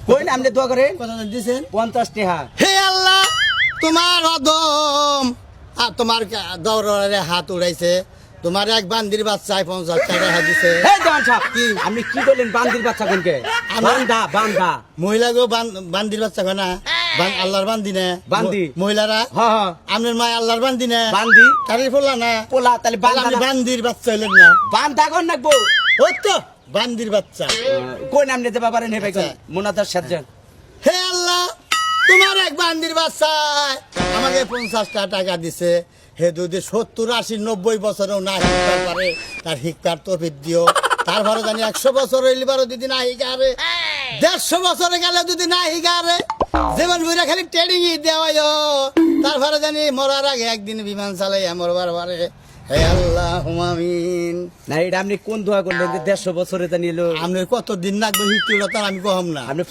কই না আপনি দোয়া করেন কত দিছেন 50 টাকা হে আল্লাহ তোমার অদম আর তোমার দৌড়ে হাত উড়াইছে তোমার এক বান্দির বাচ্চায় 50 টাকা দিছে হে জান সাহেব কি? আপনি কি বললেন বান্দির বাচ্চা কোনকে বান্দা বান্দা মহিলা গো বান্দির বাচ্চা না আল্লাহর বান্দি না বান্দি। মহিলারা হ্যাঁ হ্যাঁ আপনার মা আল্লাহর বান্দি না বান্দি তারি ফোলা না পোলা তাহলে তাহলে বান্দা আপনি না। বান্দির বাচ্চা হইলেন না বান্দা কোন নাকবো ওই তো বান্দির বাচ্চা কই নাম নিতে পারেন হে ভাই আচ্ছা। মোনাদার সাজ্জাদ হে আল্লাহ তোমার এক বান্দির বাচ্চা আমাকে 50 টাকা দিছে হে যদি 70 80 90 বছরেও না শিখতে পারে তার শিক্ষার তৌফিক দিও তারপরে জানি 100 বছর হইলে পারো যদি না শিখারে 150 বছরে গেলে যদি না শিখারে জীবন বুড়া খালি ট্রেনিং দেওয়া তারপরে জানি মরার আগে একদিন বিমান চালাই মরবার পারে হে আল্লাহ আমিন না এটা আপনি কোন দোয়া করলেন যে 150 বছরে জানিয়ে আপনার কত দিন লাগবে হিটুলতার আমি কম না আপনি